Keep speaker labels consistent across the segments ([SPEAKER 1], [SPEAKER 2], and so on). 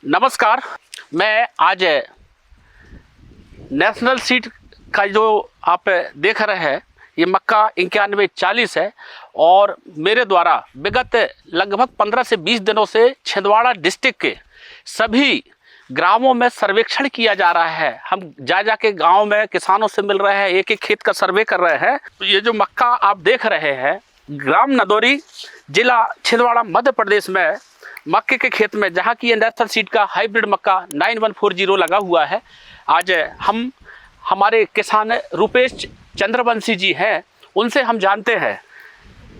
[SPEAKER 1] नमस्कार। मैं आज नेशनल सीड का जो आप देख रहे हैं ये मक्का 9140 है और मेरे द्वारा विगत लगभग 15 से 20 दिनों से छिंदवाड़ा डिस्ट्रिक्ट के सभी ग्रामों में सर्वेक्षण किया जा रहा है। हम जा के गांव में किसानों से मिल रहे हैं, एक एक खेत का सर्वे कर रहे हैं। तो ये जो मक्का आप देख रहे हैं ग्राम नदौरी, जिला छिंदवाड़ा, मध्य प्रदेश में मक्के के खेत में, जहाँ की ये नेशनल सीड का हाइब्रिड मक्का 9140 लगा हुआ है। आज हम हमारे किसान रुपेश चंद्रवंशी जी हैं, उनसे हम जानते हैं।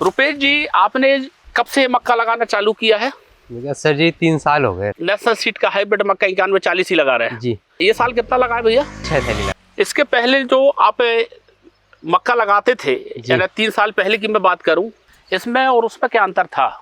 [SPEAKER 1] रुपेश जी, आपने कब से मक्का लगाना चालू किया है?
[SPEAKER 2] सर जी 3 साल हो गए।
[SPEAKER 1] नेशनल सीड का हाइब्रिड मक्का 9140 ही लगा रहे हैं
[SPEAKER 2] जी।
[SPEAKER 1] ये साल कितना लगा है भैया?
[SPEAKER 2] 6 थैली लगा।
[SPEAKER 1] इसके पहले जो आप मक्का लगाते थे, यानी 3 साल पहले की मैं बात करूं, इसमें और उसमें क्या अंतर था?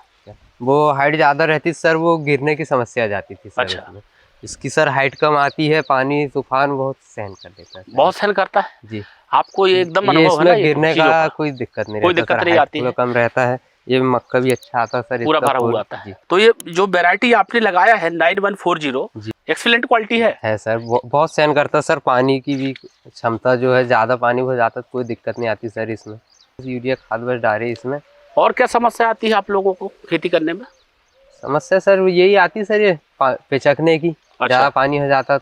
[SPEAKER 2] वो हाइट ज़्यादा रहती सर, वो गिरने की समस्या आ जाती थी सर।
[SPEAKER 1] अच्छा।
[SPEAKER 2] इसकी सर हाइट कम आती है, पानी तूफान बहुत सहन कर देता है।
[SPEAKER 1] बहुत सहन करता है
[SPEAKER 2] जी।
[SPEAKER 1] आपको ये एकदम
[SPEAKER 2] ये
[SPEAKER 1] अनुभव है ना?
[SPEAKER 2] इसमें गिरने का कोई दिक्कत नहीं,
[SPEAKER 1] कोई दिक्कत नहीं आती है,
[SPEAKER 2] कम रहता है। ये मक्का भी अच्छा आता है सर,
[SPEAKER 1] पूरा भरा हुआ आता है। तो ये जो वैरायटी आपने लगाया है 9140 एक्सीलेंट क्वालिटी है
[SPEAKER 2] सर। बहुत सहन करता है सर, पानी की भी क्षमता जो है, ज़्यादा पानी हो जाता है कोई दिक्कत नहीं आती सर इसमें। यूरिया खाद बस डाले इसमें।
[SPEAKER 1] और क्या समस्या आती है आप लोगों को खेती करने में?
[SPEAKER 2] समस्या सर यही आती सर, ये पिचकने की।
[SPEAKER 1] अच्छा।
[SPEAKER 2] ज़्यादा पानी हो जाता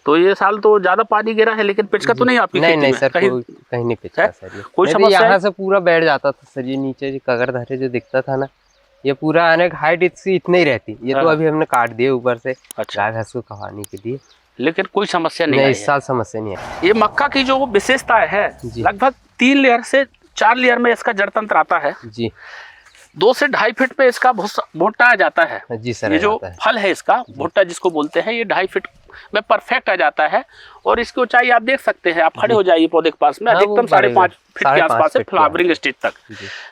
[SPEAKER 2] तो
[SPEAKER 1] ये साल तो ज्यादा पानी गिरा है, लेकिन पिचका तो नहीं आपकी खेती में?
[SPEAKER 2] नहीं सर, कहीं नहीं पिचका सर। कोई समस्या यहाँ से पूरा बैठ जाता था सर, ये नीचे जो कगर धरे जो दिखता था ना, ये पूरा आने की हाइट इसकी इतनी ही रहती। ये तो अभी हमने काट दिए ऊपर से।
[SPEAKER 1] अच्छा।
[SPEAKER 2] गाय भैंस को खवाने के लिए,
[SPEAKER 1] लेकिन कोई समस्या नहीं
[SPEAKER 2] इस साल समस्या नहीं है।
[SPEAKER 1] ये मक्का की जो विशेषता है, लगभग 3 लेयर से 4 लेयर में इसका जड़ तंत्र आता है
[SPEAKER 2] जी।
[SPEAKER 1] 2 से 2.5 फीट पे इसका भुट्टा आ जाता है
[SPEAKER 2] जी सर।
[SPEAKER 1] ये जो फल है इसका भुट्टा जिसको बोलते हैं, ये 2.5 फीट में परफेक्ट आ जाता है। और इसकी ऊंचाई आप देख सकते हैं, आप खड़े हो जाइए पौधे के पास में, अधिकतम 5.5 फीट के आसपास है फ्लावरिंग स्टेज तक।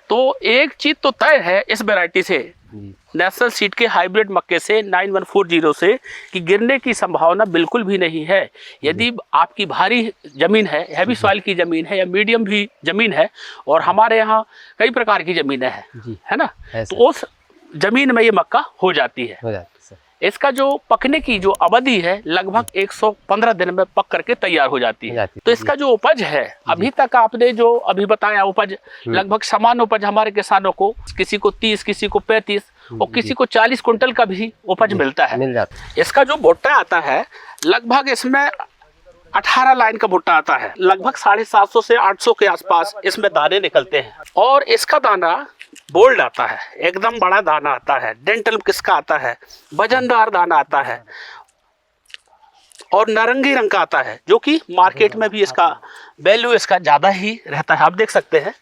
[SPEAKER 1] तो एक चीज तो तय है इस वैरायटी से, नेशनल सीड के हाइब्रिड मक्के से 9140 से, कि गिरने की संभावना बिल्कुल भी नहीं है। यदि आपकी भारी जमीन है, हैवी सॉइल की जमीन है, या मीडियम भी जमीन है, और हमारे यहाँ कई प्रकार की जमीनें हैं, है ना, तो उस जमीन में ये मक्का हो जाती है। इसका जो पकने की जो अवधि है लगभग 115 दिन में पक करके तैयार हो जाती है। तो इसका जो उपज है, अभी तक आपने जो अभी बताया उपज, लगभग समान उपज हमारे किसानों को, किसी को 30, किसी को 35 और किसी को 40 कुंटल का भी उपज मिलता है। इसका जो भुट्टा आता है, लगभग इसमें 18 लाइन का भुट्टा आता है, लगभग 750 से 800 के आसपास इसमें दाने निकलते हैं। और इसका दाना बोल्ड आता है, एकदम बड़ा दाना आता है, डेंटल किसका आता है, वजनदार दाना आता है, और नारंगी रंग का आता है, जो कि मार्केट में भी इसका वैल्यू इसका ज्यादा ही रहता है। आप देख सकते हैं,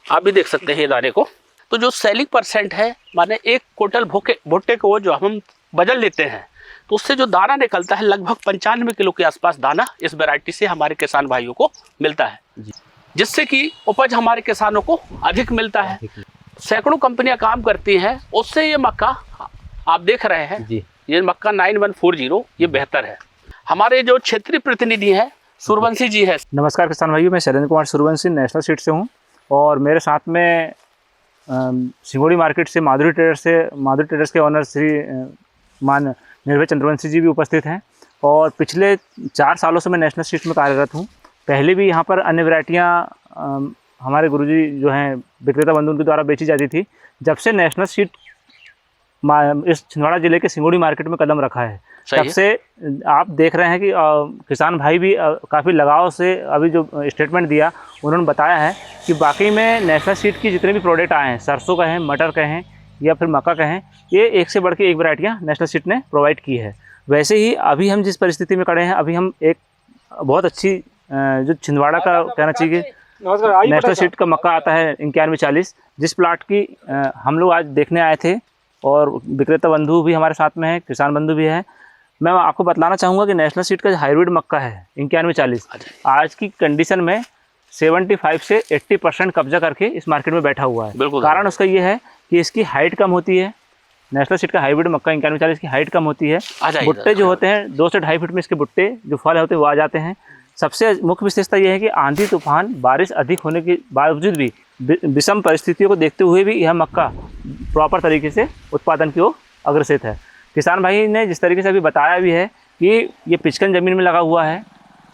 [SPEAKER 1] आप भी देख सकते हैं ये दाने को। तो जो सेलिंग परसेंट है, माने 1 क्विंटल भुट्टे को जो हम बदल लेते हैं, तो उससे जो दाना निकलता है लगभग 95 किलो के आसपास दाना इस वैरायटी से हमारे किसान भाइयों को मिलता है, जिससे कि उपज हमारे किसानों को अधिक मिलता है। सैकड़ों कंपनियां काम करती हैं, उससे ये मक्का आप देख रहे हैं जी। ये मक्का 9140 ये बेहतर है। हमारे जो क्षेत्रीय प्रतिनिधि हैं सूर्यवंशी जी है।
[SPEAKER 3] नमस्कार किसान भाइयों, मैं शैलेंद्र कुमार सूर्यवंशी नेशनल सीड से हूँ, और मेरे साथ में सिंगोड़ी मार्केट से माधुरी ट्रेडर्स के ऑनर श्री मान निर्भय चंद्रवंशी जी भी उपस्थित हैं। और पिछले 4 सालों से मैं नेशनल सीड्स में कार्यरत हूँ। पहले भी यहाँ पर अन्य वैरायटियाँ हमारे गुरुजी जो हैं विक्रेता बंधु उनके द्वारा बेची जाती थी। जब से नेशनल सीड इस छिंदवाड़ा जिले के सिंगोड़ी मार्केट में कदम रखा है, तब से आप देख रहे हैं कि किसान भाई भी काफ़ी लगाव से अभी जो स्टेटमेंट दिया, उन्होंने बताया है कि बाकी में नेशनल सीड की जितने भी प्रोडक्ट आए हैं, सरसों कहें, मटर कहें या फिर मक्का कहें, ये एक से बढ़ के एक वैरायटियाँ नेशनल सीड ने प्रोवाइड की है। वैसे ही अभी हम जिस परिस्थिति में खड़े हैं, अभी हम एक बहुत अच्छी जो छिंदवाड़ा का कहना चाहिए, नेशनल सीड का मक्का आता है 9140, जिस प्लाट की हम लोग आज देखने आए थे, और विक्रेता बंधु भी हमारे साथ में है, किसान बंधु भी है। मैं आपको बतलाना चाहूँगा कि नेशनल सीड का हाइब्रिड मक्का है 9140, आज की कंडीशन में 75 से 80% कब्जा करके इस मार्केट में बैठा हुआ है। कारण उसका ये है कि इसकी हाइट कम होती है। नेशनल सीड का हाइब्रिड मक्का 9140 की हाइट कम होती है। भुट्टे जो होते हैं 2 से 2.5 फीट में इसके भुट्टे जो फल होते हैं वो आ जाते हैं। सबसे मुख्य विशेषता यह है कि आंधी तूफान बारिश अधिक होने के बावजूद भी विषम परिस्थितियों को देखते हुए भी यह मक्का प्रॉपर तरीके से उत्पादन की ओर अग्रसर है। किसान भाई ने जिस तरीके से अभी बताया भी है कि ये पिचकन ज़मीन में लगा हुआ है,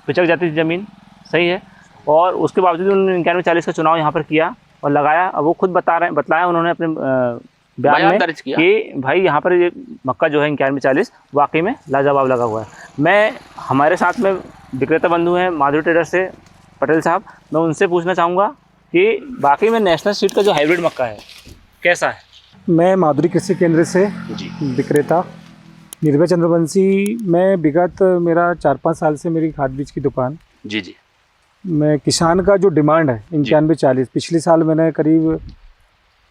[SPEAKER 3] पिचक जाती थी ज़मीन, सही है, और उसके बावजूद उन्होंने 9140 का चुनाव यहाँ पर किया और लगाया। अब वो खुद बताया उन्होंने अपने बयान में
[SPEAKER 1] दर्ज किया
[SPEAKER 3] कि भाई यहाँ पर ये मक्का जो है 9140 वाकई में लाजवाब लगा हुआ है। मैं हमारे साथ में विक्रेता बंधु हैं माधुरी ट्रेडर्स से पटेल साहब, मैं उनसे पूछना चाहूँगा कि वाकई में नेशनल सीड का जो हाइब्रिड मक्का है कैसा है।
[SPEAKER 4] मैं माधुरी कृषि केंद्र से
[SPEAKER 1] जी
[SPEAKER 4] विक्रेता निर्भय चंद्रवंशी। मैं विगत मेरा 4-5 साल से मेरी खाद बीज की दुकान,
[SPEAKER 1] जी जी
[SPEAKER 4] मैं किसान का जो डिमांड है 9140, पिछले साल मैंने करीब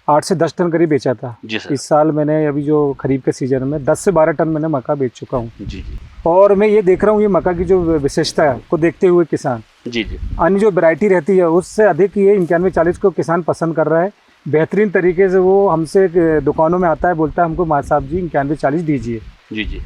[SPEAKER 4] 8 से 10 टन करीब बेचा था।
[SPEAKER 1] जी सर।
[SPEAKER 4] इस साल मैंने अभी जो खरीफ के सीजन में 10 से 12 टन मैंने मक्का बेच चुका हूँ।
[SPEAKER 1] जी जी
[SPEAKER 4] और मैं ये देख रहा हूँ ये मक्का की जो विशेषता है को देखते हुए किसान
[SPEAKER 1] जी जी
[SPEAKER 4] अन्य जो वैरायटी रहती है उससे अधिक ये 9140 को किसान पसंद कर रहा है। बेहतरीन तरीके से वो हमसे दुकानों में आता है, बोलता है हमको माँ साहब जी 9140 दीजिए।
[SPEAKER 1] जी जी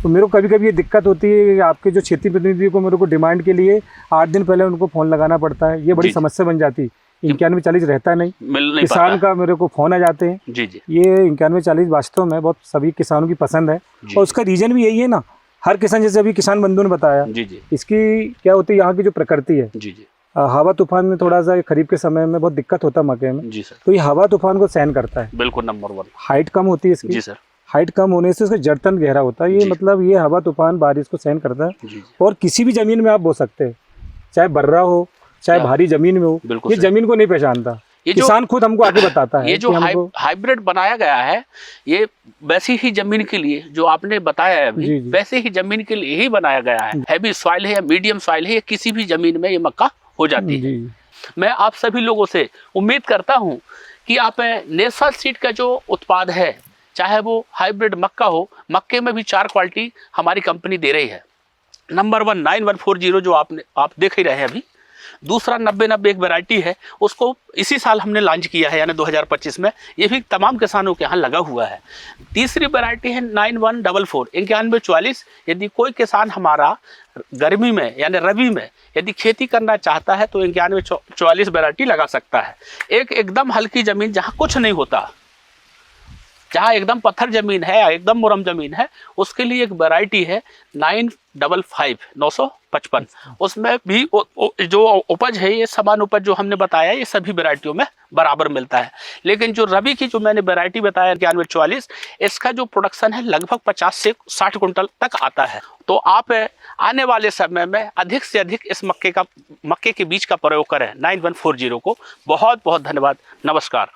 [SPEAKER 4] तो मेरे को कभी कभी ये दिक्कत होती है कि आपके जो क्षेत्रीय प्रतिनिधि को मेरे को डिमांड के लिए 8 दिन पहले उनको फ़ोन लगाना पड़ता है, ये बड़ी
[SPEAKER 1] जी।
[SPEAKER 4] समस्या बन जाती है। 9140 रहता नहीं,
[SPEAKER 1] मिल नहीं
[SPEAKER 4] किसान
[SPEAKER 1] पाता
[SPEAKER 4] का मेरे को फ़ोन आ जाते हैं।
[SPEAKER 1] जी जी
[SPEAKER 4] ये 9140 वास्तव में बहुत सभी किसानों की पसंद है
[SPEAKER 1] जी।
[SPEAKER 4] और उसका रीज़न भी यही है ना, हर किसान जैसे अभी किसान बंधु ने बताया,
[SPEAKER 1] जी जी
[SPEAKER 4] इसकी क्या होती है यहाँ की जो प्रकृति है,
[SPEAKER 1] जी जी
[SPEAKER 4] हवा तूफान में थोड़ा सा खरीफ के समय में बहुत दिक्कत होता है मक्के में,
[SPEAKER 1] जी सर,
[SPEAKER 4] तो ये हवा तूफान को सहन करता है।
[SPEAKER 1] बिल्कुल नंबर 1।
[SPEAKER 4] हाइट कम होती है इसकी,
[SPEAKER 1] जी सर।
[SPEAKER 4] हाइट कम होने से उसका जड़तन गहरा होता है। ये
[SPEAKER 1] जी।
[SPEAKER 4] मतलब ये हवा तूफान बारिश को सहन करता है
[SPEAKER 1] जी जी
[SPEAKER 4] और किसी भी जमीन में आप बो सकते हैं, चाहे बर्रा हो चाहे
[SPEAKER 1] क्या?
[SPEAKER 4] भारी जमीन में हो,
[SPEAKER 1] बिल्कुल
[SPEAKER 4] ये
[SPEAKER 1] सही।
[SPEAKER 4] जमीन को नहीं पहचानता।
[SPEAKER 1] ये जो
[SPEAKER 4] किसान खुद हमको आगे बताता है
[SPEAKER 1] ये जो
[SPEAKER 4] कि हमको
[SPEAKER 1] हाइब्रिड बनाया गया है, ये वैसी ही जमीन के लिए जो आपने बताया है अभी,
[SPEAKER 4] जी, जी।
[SPEAKER 1] वैसे ही जमीन के लिए ही बनाया गया है। हैवी सॉइल है या मीडियम सॉइल है, या किसी भी जमीन में ये मक्का हो जाती है।
[SPEAKER 4] जी
[SPEAKER 1] मैं आप सभी लोगों से उम्मीद करता हूं कि आप नेशनल सीड का जो उत्पाद है, चाहे वो हाइब्रिड मक्का हो, मक्के में भी 4 क्वालिटी हमारी कंपनी दे रही है। नंबर 1 9140 जो आप देख ही रहे हैं अभी। दूसरा 9090 एक वैरायटी है, उसको इसी साल हमने लॉन्च किया है, यानी 2025 में। ये भी तमाम किसानों के यहाँ लगा हुआ है। तीसरी वैरायटी है 9144 9140। यदि कोई किसान हमारा गर्मी में यानी रबी में यदि खेती करना चाहता है तो 9144 वैरायटी लगा सकता है। एकदम हल्की ज़मीन जहाँ कुछ नहीं होता, जहाँ एकदम पत्थर ज़मीन है, एकदम मुरम ज़मीन है, उसके लिए एक वैरायटी है 955। उसमें भी जो उपज है, ये समान उपज जो हमने बताया, ये सभी वैरायटियों में बराबर मिलता है। लेकिन जो रबी की जो मैंने वैरायटी बताया 9144, इसका जो प्रोडक्शन है लगभग 50 से 60 कुंटल तक आता है। तो आप आने वाले समय में अधिक से अधिक इस मक्के के बीज का प्रयोग करें 9140 को। बहुत बहुत धन्यवाद। नमस्कार।